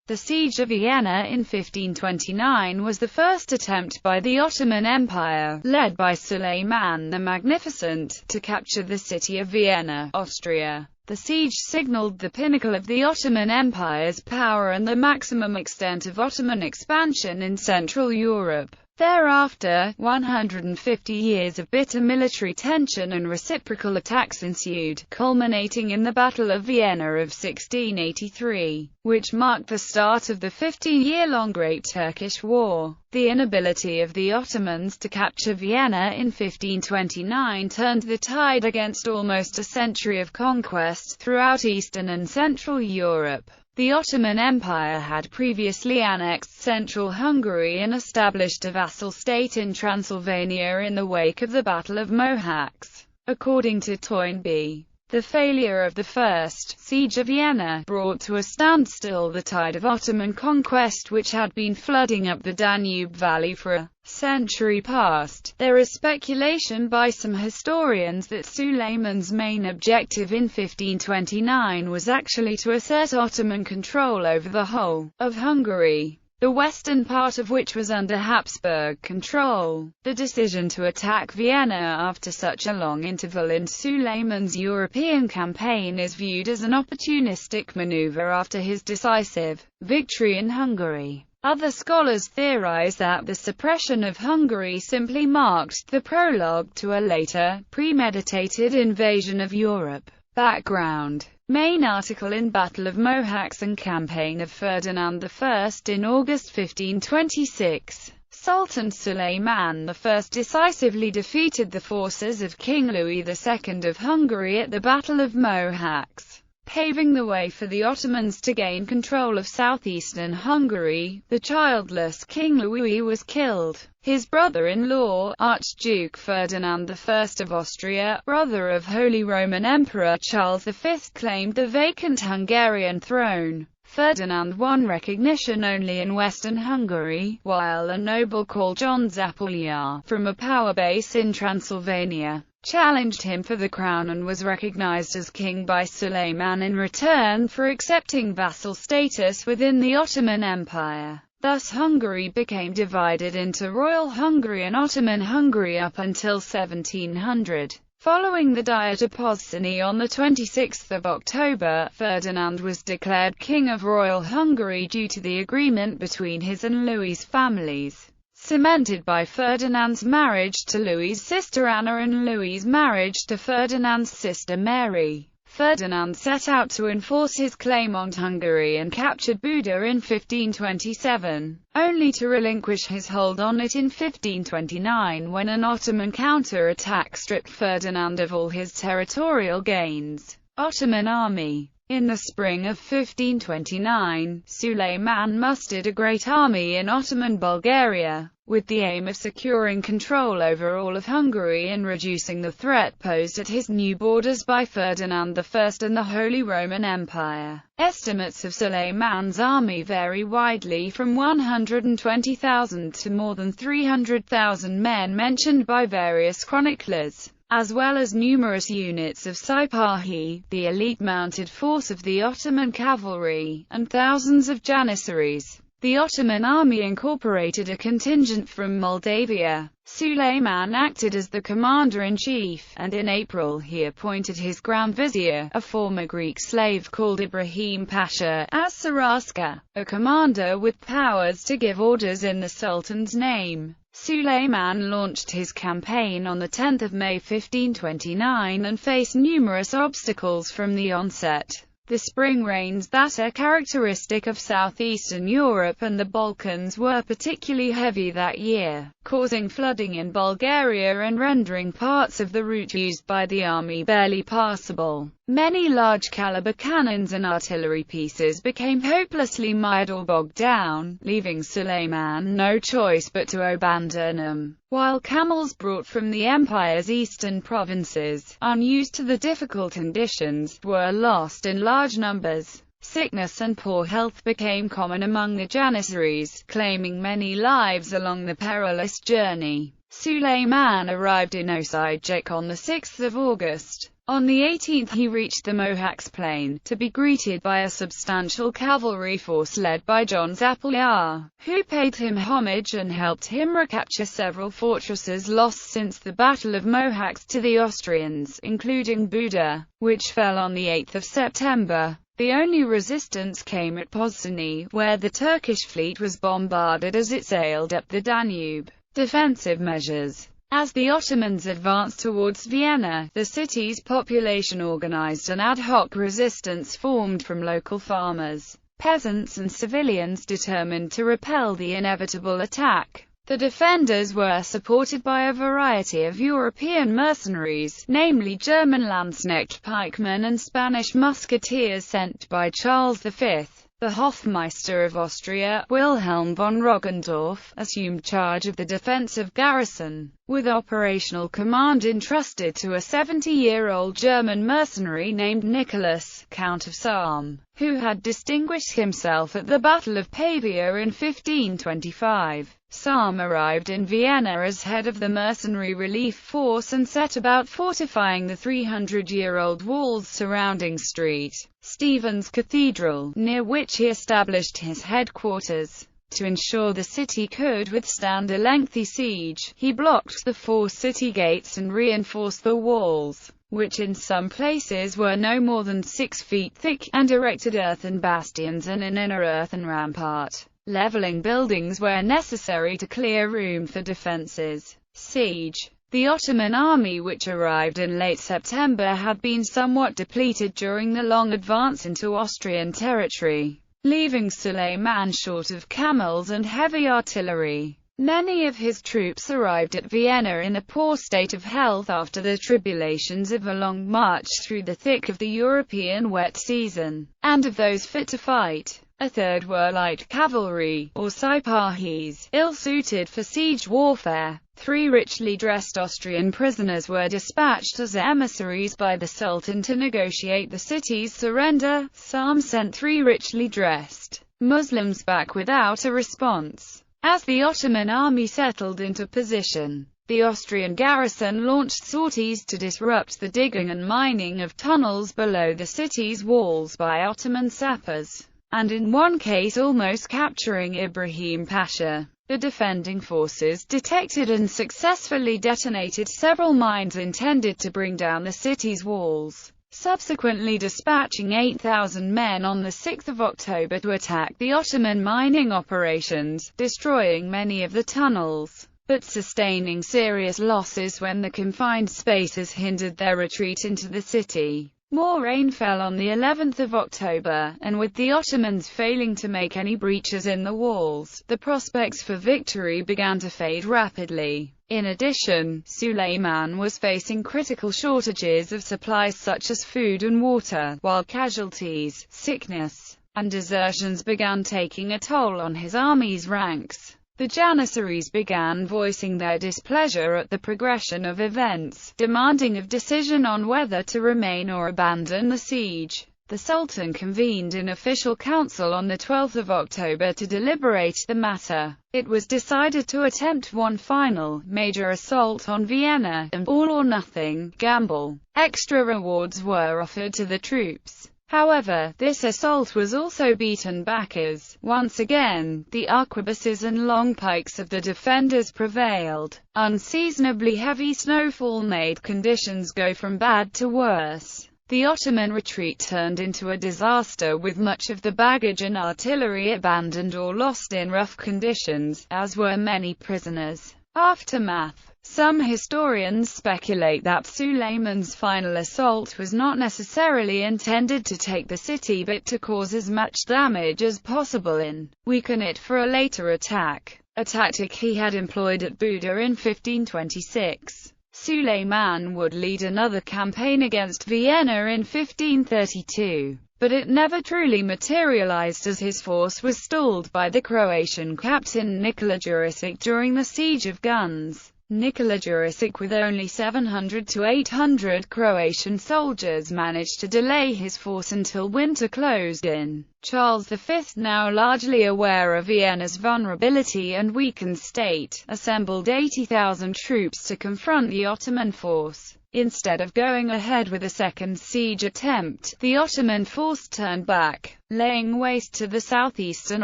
The siege of Vienna in 1529 was the first attempt by the Ottoman Empire, led by Suleiman the Magnificent, to capture the city of Vienna, Austria. The siege signaled the pinnacle of the Ottoman Empire's power and the maximum extent of Ottoman expansion in Central Europe. Thereafter, 150 years of bitter military tension and reciprocal attacks ensued, culminating in the Battle of Vienna of 1683, which marked the start of the 15-year-long Great Turkish War. The inability of the Ottomans to capture Vienna in 1529 turned the tide against almost a century of conquest throughout Eastern and Central Europe. The Ottoman Empire had previously annexed central Hungary and established a vassal state in Transylvania in the wake of the Battle of Mohacs. According to Toynbee, the failure of the First Siege of Vienna brought to a standstill the tide of Ottoman conquest which had been flooding up the Danube Valley for a century past. There is speculation by some historians that Suleiman's main objective in 1529 was actually to assert Ottoman control over the whole of Hungary, the western part of which was under Habsburg control. The decision to attack Vienna after such a long interval in Suleiman's European campaign is viewed as an opportunistic maneuver after his decisive victory in Hungary. Other scholars theorize that the suppression of Hungary simply marked the prologue to a later, premeditated invasion of Europe. Background. Main article in Battle of Mohacs and Campaign of Ferdinand I in August 1526. Sultan Suleiman I decisively defeated the forces of King Louis II of Hungary at the Battle of Mohacs, paving the way for the Ottomans to gain control of southeastern Hungary. The childless King Louis was killed. His brother-in-law, Archduke Ferdinand I of Austria, brother of Holy Roman Emperor Charles V, claimed the vacant Hungarian throne. Ferdinand won recognition only in western Hungary, while a noble called John Zapolyar, from a power base in Transylvania, challenged him for the crown and was recognized as king by Suleiman in return for accepting vassal status within the Ottoman Empire. Thus Hungary became divided into Royal Hungary and Ottoman Hungary up until 1700. Following the Diet of Pozsony on 26 October, Ferdinand was declared King of Royal Hungary due to the agreement between his and Louis's families, cemented by Ferdinand's marriage to Louis's sister Anna and Louis's marriage to Ferdinand's sister Mary. Ferdinand set out to enforce his claim on Hungary and captured Buda in 1527, only to relinquish his hold on it in 1529 when an Ottoman counter-attack stripped Ferdinand of all his territorial gains. Ottoman army. In the spring of 1529, Suleiman mustered a great army in Ottoman Bulgaria, with the aim of securing control over all of Hungary and reducing the threat posed at his new borders by Ferdinand I and the Holy Roman Empire. Estimates of Suleiman's army vary widely from 120,000 to more than 300,000 men mentioned by various chroniclers, as well as numerous units of Sipahi, the elite mounted force of the Ottoman cavalry, and thousands of janissaries. The Ottoman army incorporated a contingent from Moldavia. Suleiman acted as the commander-in-chief, and in April he appointed his Grand Vizier, a former Greek slave called Ibrahim Pasha, as Saraska, a commander with powers to give orders in the Sultan's name. Suleiman launched his campaign on 10 May 1529 and faced numerous obstacles from the onset. The spring rains that are characteristic of southeastern Europe and the Balkans were particularly heavy that year, causing flooding in Bulgaria and rendering parts of the route used by the army barely passable. Many large-caliber cannons and artillery pieces became hopelessly mired or bogged down, leaving Suleiman no choice but to abandon them. While camels brought from the empire's eastern provinces, unused to the difficult conditions, were lost in large numbers. Sickness and poor health became common among the janissaries, claiming many lives along the perilous journey. Suleiman arrived in Osijek on 6 August. On the 18th he reached the Mohacs Plain, to be greeted by a substantial cavalry force led by John Zappaljar, who paid him homage and helped him recapture several fortresses lost since the Battle of Mohacs to the Austrians, including Buda, which fell on the 8th of September. The only resistance came at Pozsony, where the Turkish fleet was bombarded as it sailed up the Danube. Defensive measures. As the Ottomans advanced towards Vienna, the city's population organized an ad hoc resistance formed from local farmers, peasants and civilians determined to repel the inevitable attack. The defenders were supported by a variety of European mercenaries, namely German Landsknecht pikemen and Spanish musketeers sent by Charles V. The Hofmeister of Austria, Wilhelm von Roggendorf, assumed charge of the defensive garrison, with operational command entrusted to a 70-year-old German mercenary named Nicholas, Count of Salm, who had distinguished himself at the Battle of Pavia in 1525. Salm arrived in Vienna as head of the mercenary relief force and set about fortifying the 300-year-old walls surrounding St. Stephen's Cathedral, near which he established his headquarters. To ensure the city could withstand a lengthy siege, he blocked the 4 city gates and reinforced the walls, which in some places were no more than 6 feet thick, and erected earthen bastions and an inner earthen rampart, leveling buildings where necessary to clear room for defences. Siege. The Ottoman army, which arrived in late September, had been somewhat depleted during the long advance into Austrian territory, leaving Suleiman short of camels and heavy artillery. Many of his troops arrived at Vienna in a poor state of health after the tribulations of a long march through the thick of the European wet season, and of those fit to fight, a third were light cavalry, or sipahis, ill-suited for siege warfare. 3 richly dressed Austrian prisoners were dispatched as emissaries by the Sultan to negotiate the city's surrender. Salm sent 3 richly dressed Muslims back without a response. As the Ottoman army settled into position, the Austrian garrison launched sorties to disrupt the digging and mining of tunnels below the city's walls by Ottoman sappers, and in one case almost capturing Ibrahim Pasha. The defending forces detected and successfully detonated several mines intended to bring down the city's walls, subsequently dispatching 8,000 men on the 6th of October to attack the Ottoman mining operations, destroying many of the tunnels, but sustaining serious losses when the confined spaces hindered their retreat into the city. More rain fell on the 11th of October, and with the Ottomans failing to make any breaches in the walls, the prospects for victory began to fade rapidly. In addition, Suleiman was facing critical shortages of supplies such as food and water, while casualties, sickness, and desertions began taking a toll on his army's ranks. The Janissaries began voicing their displeasure at the progression of events, demanding a decision on whether to remain or abandon the siege. The Sultan convened an official council on the 12th of October to deliberate the matter. It was decided to attempt one final, major assault on Vienna, an all-or-nothing gamble. Extra rewards were offered to the troops. However, this assault was also beaten back as, once again, the arquebuses and long pikes of the defenders prevailed. Unseasonably heavy snowfall made conditions go from bad to worse. The Ottoman retreat turned into a disaster, with much of the baggage and artillery abandoned or lost in rough conditions, as were many prisoners. Aftermath. Some historians speculate that Suleiman's final assault was not necessarily intended to take the city but to cause as much damage as possible and weaken it for a later attack, a tactic he had employed at Buda in 1526. Suleiman would lead another campaign against Vienna in 1532, but it never truly materialized as his force was stalled by the Croatian captain Nikola Jurisic during the Siege of Guns. Nikola Jurisic, with only 700 to 800 Croatian soldiers, managed to delay his force until winter closed in. Charles V, now largely aware of Vienna's vulnerability and weakened state, assembled 80,000 troops to confront the Ottoman force. Instead of going ahead with a second siege attempt, the Ottoman force turned back, laying waste to the southeastern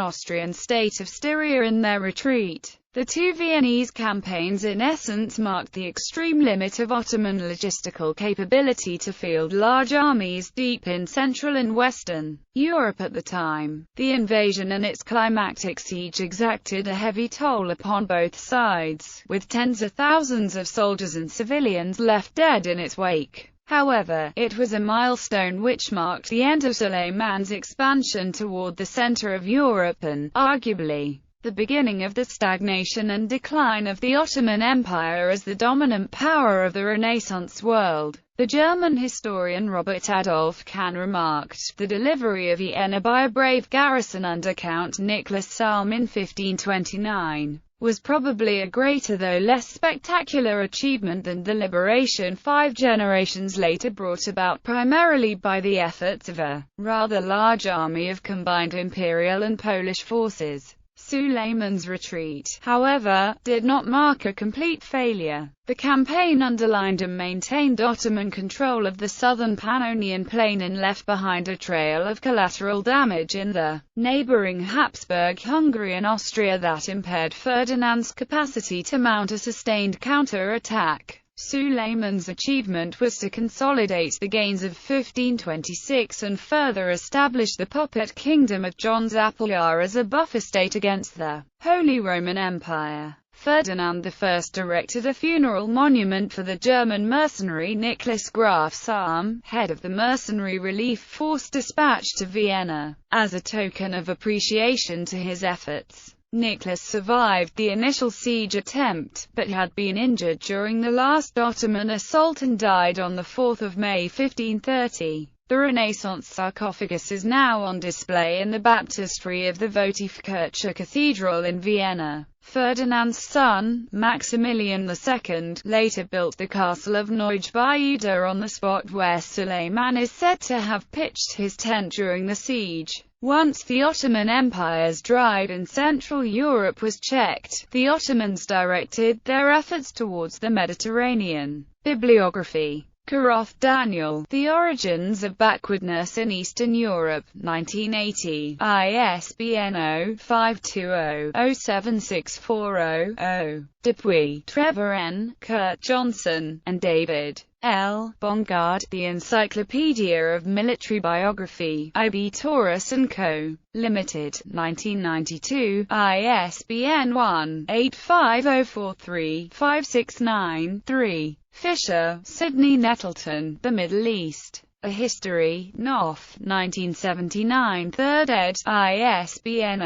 Austrian state of Styria in their retreat. The two Viennese campaigns in essence marked the extreme limit of Ottoman logistical capability to field large armies deep in Central and Western Europe at the time. The invasion and its climactic siege exacted a heavy toll upon both sides, with tens of thousands of soldiers and civilians left dead in its wake. However, it was a milestone which marked the end of Suleiman's expansion toward the center of Europe and, arguably, the beginning of the stagnation and decline of the Ottoman Empire as the dominant power of the Renaissance world. The German historian Robert Adolf Kahn remarked, the delivery of Vienna by a brave garrison under Count Nicholas Salm in 1529 was probably a greater though less spectacular achievement than the liberation 5 generations later, brought about primarily by the efforts of a rather large army of combined imperial and Polish forces. Suleiman's retreat, however, did not mark a complete failure. The campaign underlined and maintained Ottoman control of the southern Pannonian plain and left behind a trail of collateral damage in the neighboring Habsburg Hungary and Austria that impaired Ferdinand's capacity to mount a sustained counter-attack. Suleiman's achievement was to consolidate the gains of 1526 and further establish the puppet kingdom of John Zapolyar as a buffer state against the Holy Roman Empire. Ferdinand I erected a funeral monument for the German mercenary Nicholas Graf Salm, head of the mercenary relief force dispatched to Vienna, as a token of appreciation to his efforts. Nicholas survived the initial siege attempt, but had been injured during the last Ottoman assault and died on 4 May 1530. The Renaissance sarcophagus is now on display in the baptistry of the Votivkirche Cathedral in Vienna. Ferdinand's son, Maximilian II, later built the castle of Neugebaude on the spot where Suleiman is said to have pitched his tent during the siege. Once the Ottoman Empire's drive in Central Europe was checked, the Ottomans directed their efforts towards the Mediterranean. Bibliography. Karoth, Daniel. The Origins of Backwardness in Eastern Europe, 1980. ISBN 0-520-07640-0. Dupuy, Trevor N., Kurt Johnson, and David L. Bongard. The Encyclopedia of Military Biography. IB Taurus & Co. Limited, 1992. ISBN 1-85043-569-3. Fisher, Sidney Nettleton, The Middle East, A History, Knopf, 1979, 3rd ed., ISBN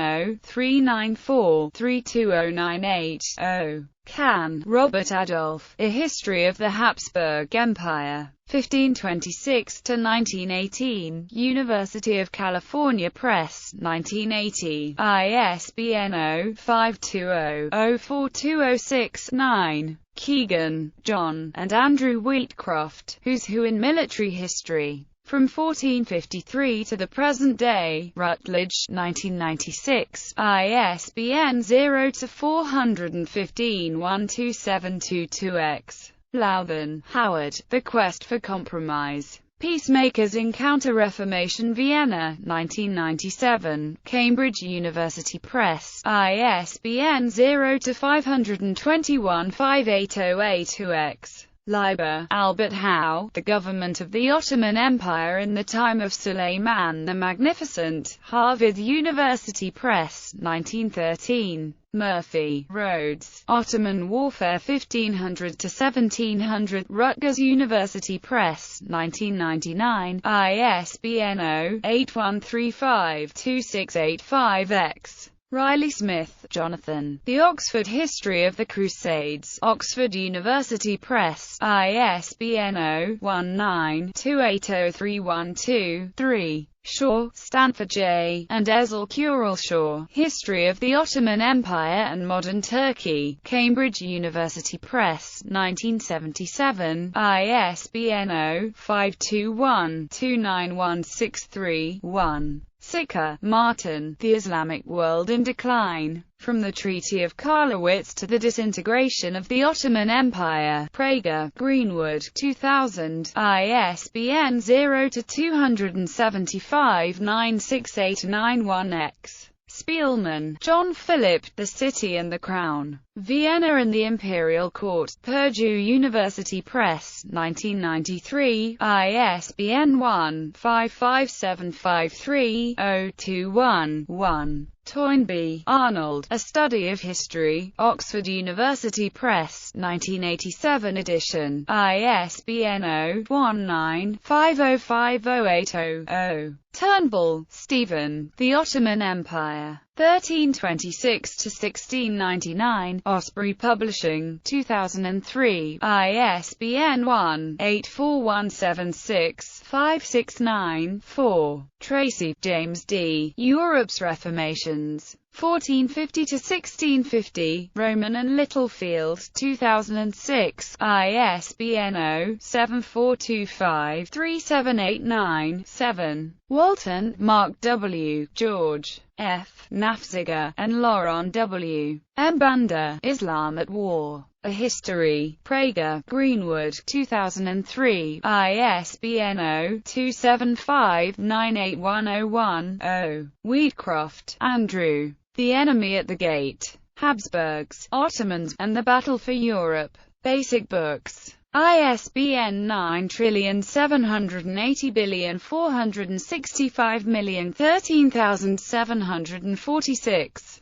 0-394-32098-0. Kahn, Robert Adolf, A History of the Habsburg Empire, 1526–1918, University of California Press, 1980, ISBN 0-520-04206-9. Keegan, John, and Andrew Wheatcroft, Who's Who in Military History, From 1453 to the Present Day, Rutledge, 1996, ISBN 0-415-12722-X. Louthan, Howard, The Quest for Compromise. Peacemakers in Counter-Reformation Vienna, 1997, Cambridge University Press, ISBN 0-521-58082-X. Leiber, Albert Howe, The Government of the Ottoman Empire in the Time of Suleiman the Magnificent, Harvard University Press, 1913. Murphy, Rhodes, Ottoman Warfare 1500–1700, Rutgers University Press, 1999, ISBN 0-8135-2685-X. Riley Smith, Jonathan, The Oxford History of the Crusades, Oxford University Press, ISBN 0-19-280312-3. Shaw, Stanford J., and Ezel Kurel-Shaw, History of the Ottoman Empire and Modern Turkey, Cambridge University Press, 1977, ISBN 0-521-29163-1. Sicker, Martin, The Islamic World in Decline. From the Treaty of Karlowitz to the Disintegration of the Ottoman Empire. Prager, Greenwood, 2000, ISBN 0-275-96891-X. Spielman, John Philip, The City and the Crown. Vienna and the Imperial Court. Purdue University Press, 1993, ISBN 1-55753-021-1. Toynbee, Arnold, A Study of History, Oxford University Press, 1987 edition, ISBN 0-19-505080-0. Turnbull, Stephen, The Ottoman Empire, 1326–1699, Osprey Publishing, 2003, ISBN 1-84176-569-4. Tracy, James D., Europe's Reformations, 1450–1650, Roman and Littlefield, 2006, ISBN 0-7425-3789-7. Walton, Mark W., George F. Nafziger, and Laurent W. Mbanda, Islam at War. A History. Prager, Greenwood, 2003, ISBN 0-275-98101-0. Wheatcroft, Andrew. The Enemy at the Gate. Habsburgs, Ottomans, and the Battle for Europe. Basic Books. ISBN 9780465013746.